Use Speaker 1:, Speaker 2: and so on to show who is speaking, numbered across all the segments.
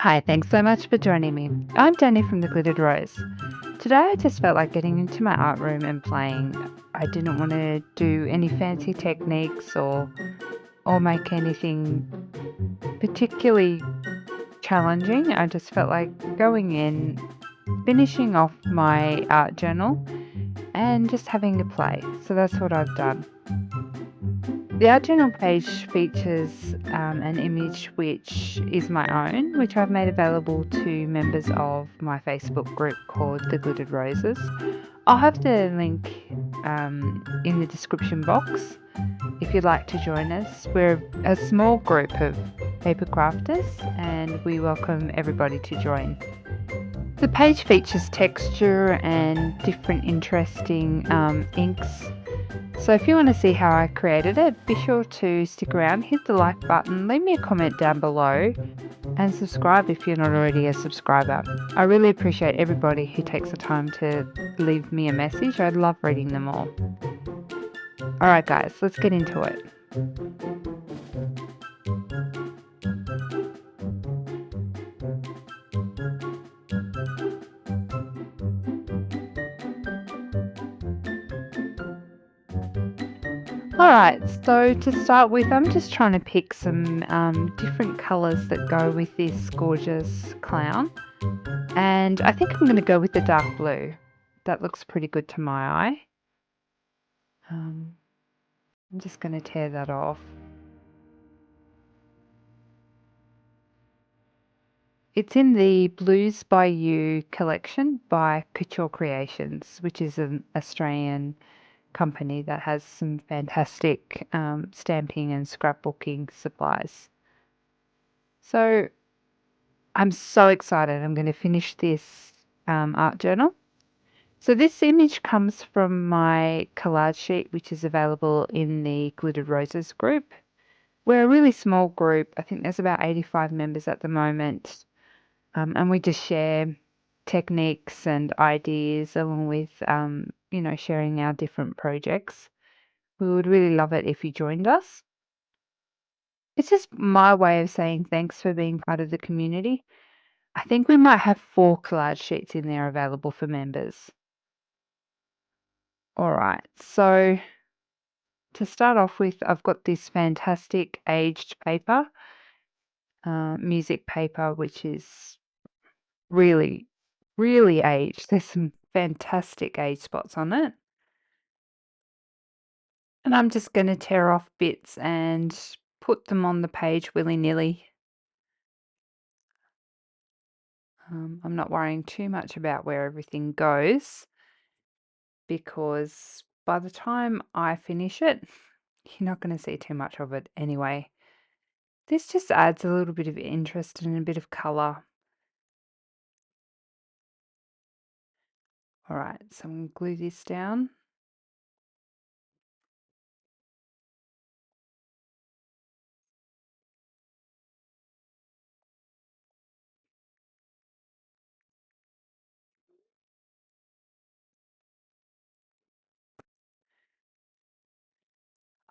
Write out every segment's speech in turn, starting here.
Speaker 1: Hi, thanks so much for joining me. I'm Danny from the Glittered Rose. Today I just felt like getting into my art room and playing. I didn't want to do any fancy techniques or make anything particularly challenging. I just felt like going in, finishing off my art journal and just having a play. So that's what I've done. The Art Journal page features an image which is my own, which I've made available to members of my Facebook group called The Glittered Roses. I'll have the link in the description box if you'd like to join us. We're a small group of paper crafters and we welcome everybody to join. The page features texture and different interesting inks. So if you want to see how I created it, be sure to stick around, hit the like button, leave me a comment down below and subscribe if you're not already a subscriber. I really appreciate everybody who takes the time to leave me a message. I love reading them all. Alright guys, let's get into it. Alright, so to start with, I'm just trying to pick some different colours that go with this gorgeous clown. And I think I'm going to go with the dark blue. That looks pretty good to my eye. I'm just going to tear that off. It's in the Blues by You collection by Couture Creations, which is an Australian company that has some fantastic stamping and scrapbooking supplies. So I'm so excited. I'm going to finish this art journal. So this image comes from my collage sheet, which is available in the Glittered Roses group. We're a really small group. I think there's about 85 members at the moment. And we just share techniques and ideas along with, sharing our different projects. We would really love it if you joined us. It's just my way of saying thanks for being part of the community. I think we might have 4 collage sheets in there available for members. All right, so to start off with, I've got this fantastic aged paper, music paper, which is really, really aged. There's some fantastic age spots on it. And I'm just going to tear off bits and put them on the page willy-nilly. I'm not worrying too much about where everything goes because by the time I finish it, you're not going to see too much of it anyway. This just adds a little bit of interest and a bit of colour. All right, so I'm going to glue this down.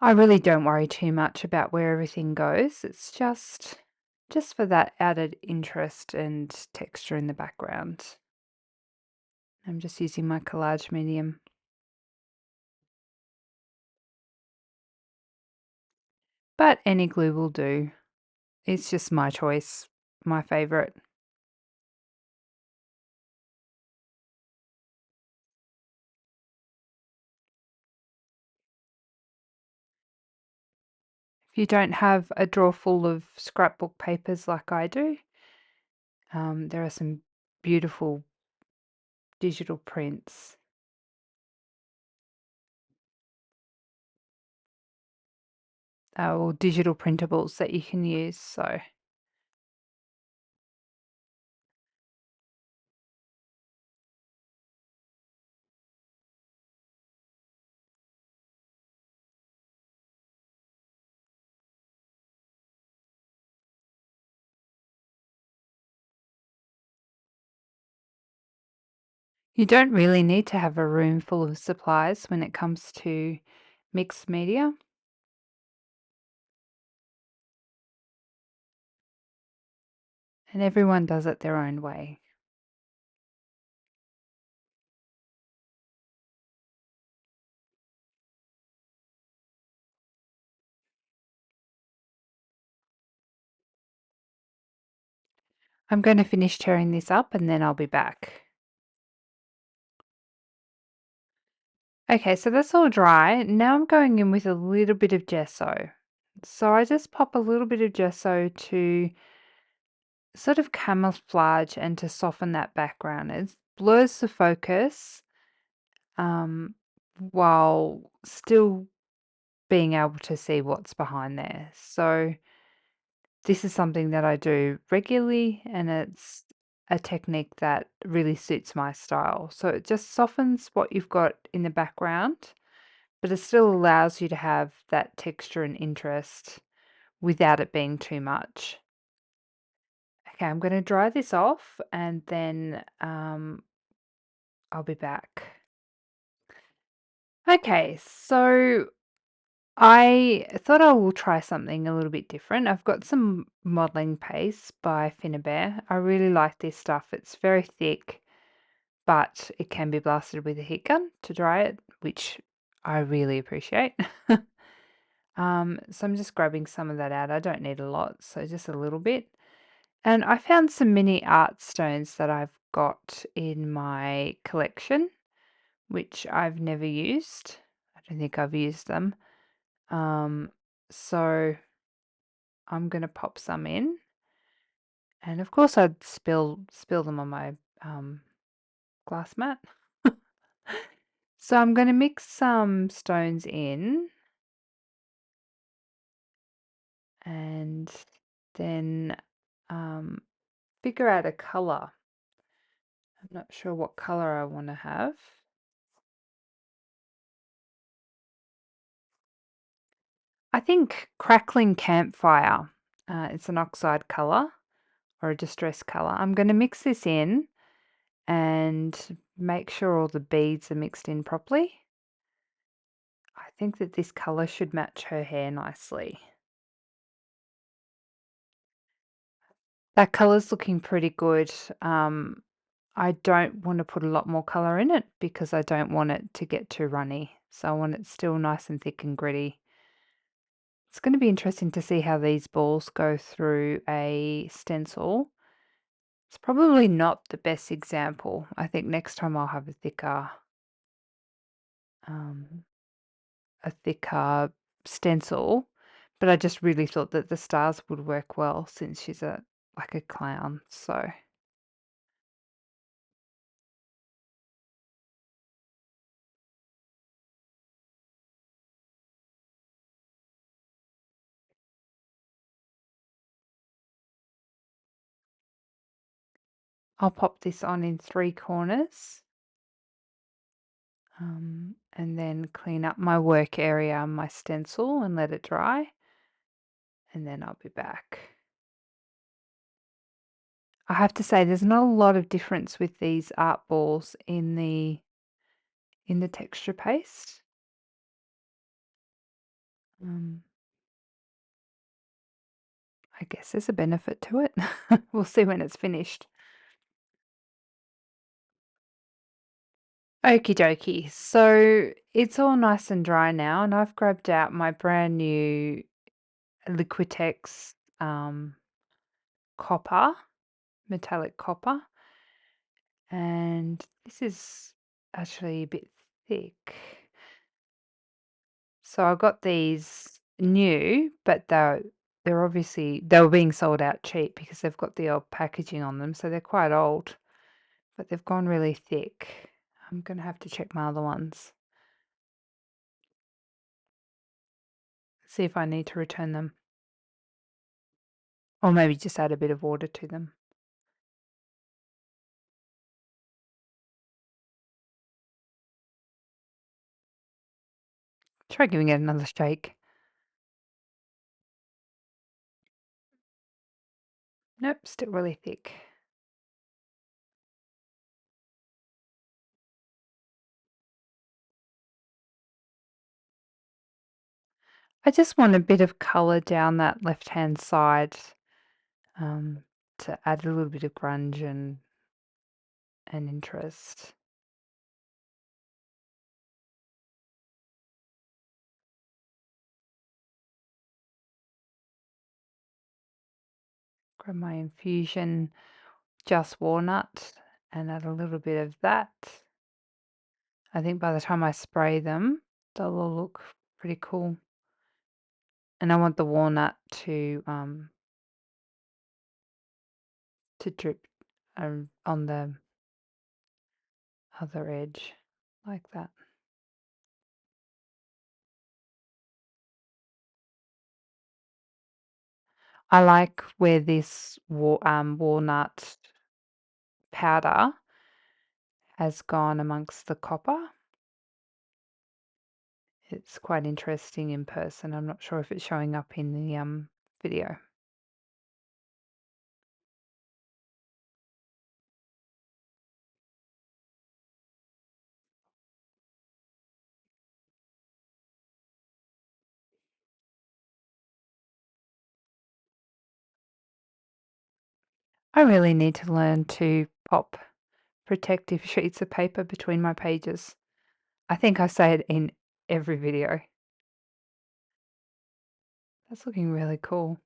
Speaker 1: I really don't worry too much about where everything goes. It's just for that added interest and texture in the background. I'm just using my collage medium. But any glue will do. It's just my choice, my favourite. If you don't have a drawer full of scrapbook papers like I do, there are some beautiful digital prints. Or digital printables that you can use. So you don't really need to have a room full of supplies when it comes to mixed media. And everyone does it their own way. I'm going to finish tearing this up and then I'll be back. Okay, so that's all dry. Now I'm going in with a little bit of gesso. So I just pop a little bit of gesso to sort of camouflage and to soften that background. It blurs the focus um, while still being able to see what's behind there. So this is something that I do regularly and it's a technique that really suits my style. So it just softens what you've got in the background, but it still allows you to have that texture and interest without it being too much. Okay, I'm going to dry this off and then I'll be back. Okay, so I thought I will try something a little bit different. I've got some modeling paste by Finnabair. I really like this stuff. It's very thick, but it can be blasted with a heat gun to dry it, which I really appreciate. So I'm just grabbing some of that out. I don't need a lot, so just a little bit. And I found some mini art stones that I've got in my collection, which I've never used. I don't think I've used them. Um, so I'm gonna pop some in, and of course I'd spill them on my glass mat. So I'm gonna mix some stones in, and then um, figure out a color. I'm not sure what color I want to have. I think crackling campfire. It's an oxide color or a distress color. I'm going to mix this in and make sure all the beads are mixed in properly. I think that this color should match her hair nicely. That color's looking pretty good. I don't want to put a lot more color in it because I don't want it to get too runny. So I want it still nice and thick and gritty. It's going to be interesting to see how these balls go through a stencil. It's probably not the best example. I think next time I'll have um, a thicker stencil. But I just really thought that the stars would work well since she's like a clown. So I'll pop this on in 3 corners. And then clean up my work area, my stencil, and let it dry. And then I'll be back. I have to say there's not a lot of difference with these art balls in the texture paste. Um, I guess there's a benefit to it. We'll see when it's finished. Okie dokie. So it's all nice and dry now, and I've grabbed out my brand new Liquitext copper, metallic copper, and this is actually a bit thick. So I got these new, but they're obviously they were being sold out cheap because they've got the old packaging on them, so they're quite old, but they've gone really thick. I'm gonna have to check my other ones, see if I need to return them, or maybe just add a bit of water to them. Try giving it another shake. Nope, still really thick. I just want a bit of colour down that left-hand side. to add a little bit of grunge and interest. Grab my infusion, just walnut, and add a little bit of that. I think by the time I spray them, they'll all look pretty cool. And I want the walnut to drip on the other edge like that. I like where this walnut powder has gone amongst the copper. It's quite interesting in person. I'm not sure if it's showing up in the video. I really need to learn to pop protective sheets of paper between my pages. I think I say it in every video. That's looking really cool.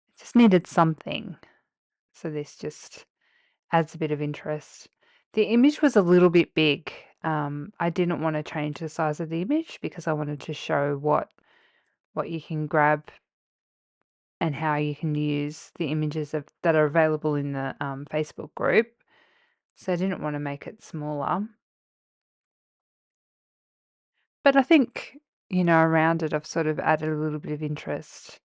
Speaker 1: It just needed something. So this just adds a bit of interest. The image was a little bit big. I didn't want to change the size of the image because I wanted to show what you can grab and how you can use the images that are available in the Facebook group. So I didn't want to make it smaller. But I think, around it, I've sort of added a little bit of interest.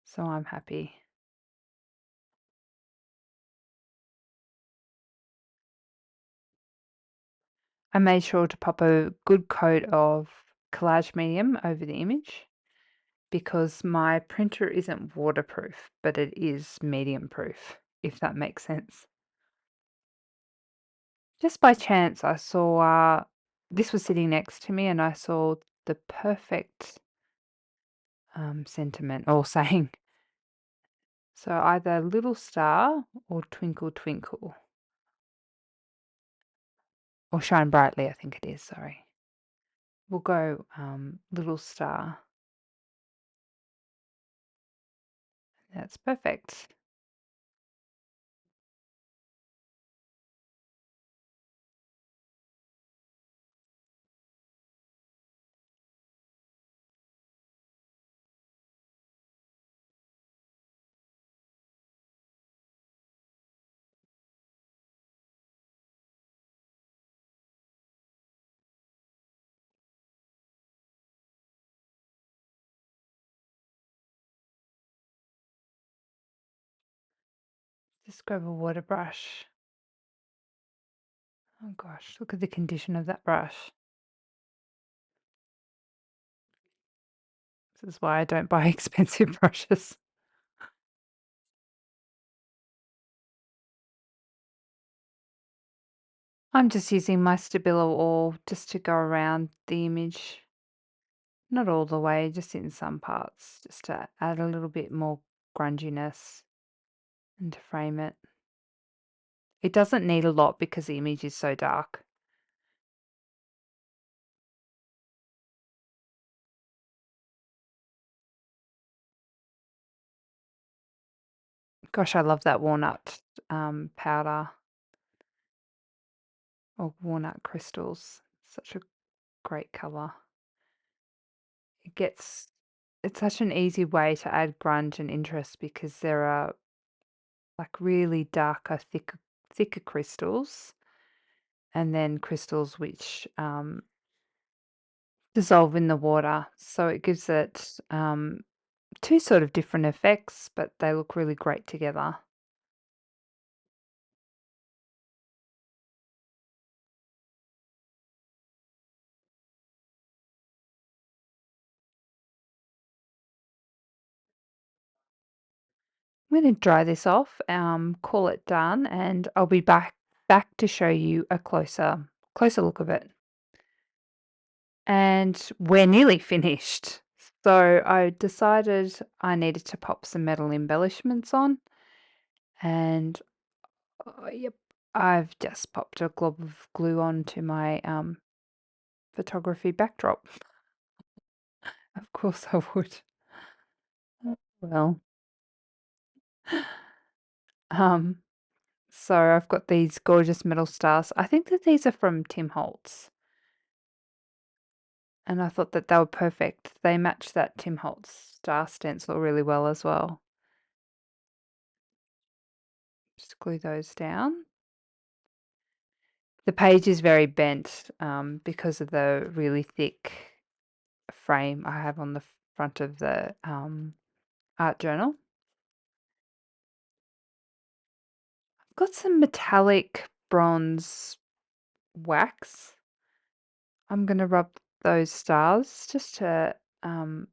Speaker 1: So I'm happy. I made sure to pop a good coat of collage medium over the image because my printer isn't waterproof, but it is medium proof, if that makes sense. Just by chance, I saw this was sitting next to me and I saw the perfect sentiment or saying. So either little star or twinkle twinkle or shine brightly, I think it is, sorry. We'll go little star. That's perfect. Just grab a water brush. Oh gosh, look at the condition of that brush. This is why I don't buy expensive brushes. I'm just using my Stabilo oil just to go around the image. Not all the way, just in some parts, just to add a little bit more grunginess and to frame it. It doesn't need a lot because the image is so dark. Gosh, I love that walnut powder or walnut crystals. Such a great color. It's such an easy way to add grunge and interest because there are like really darker, thicker crystals, and then crystals which dissolve in the water. So it gives it two sort of different effects, but they look really great together. I'm going to dry this off, call it done, and I'll be back to show you a closer look of it. And we're nearly finished. So I decided I needed to pop some metal embellishments on, and yep, I've just popped a glob of glue onto my photography backdrop. Of course I would. Well, um, so I've got these gorgeous metal stars. I think that these are from Tim Holtz, and I thought that they were perfect. They match that Tim Holtz star stencil really well as well. Just glue those down. The page is very bent because of the really thick frame I have on the front of the art journal. I've got some metallic bronze wax. I'm going to rub those stars um,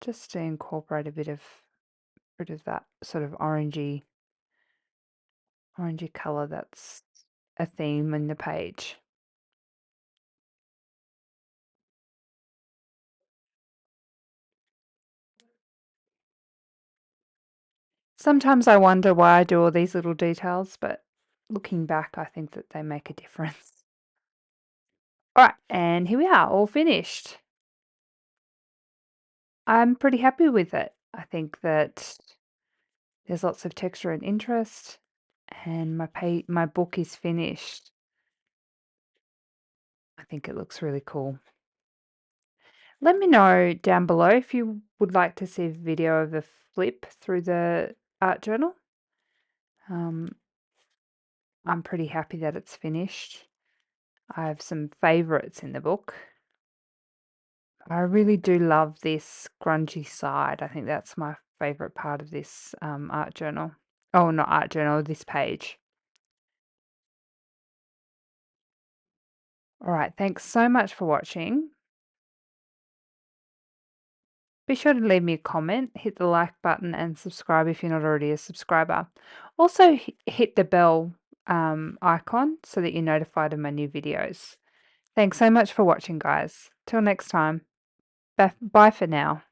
Speaker 1: just to incorporate a bit of that sort of orangey color that's a theme in the page. Sometimes I wonder why I do all these little details, but looking back, I think that they make a difference. All right, and here we are, all finished. I'm pretty happy with it. I think that there's lots of texture and interest, and my book is finished. I think it looks really cool. Let me know down below if you would like to see a video of a flip through the art journal. I'm pretty happy that it's finished. I have some favorites in the book. I really do love this grungy side. I think that's my favorite part of this art journal. Oh, not art journal, this page. All right, thanks so much for watching. Be sure to leave me a comment, hit the like button, and subscribe if you're not already a subscriber. Also, hit the bell icon so that you're notified of my new videos. Thanks so much for watching, guys. Till next time. Bye for now.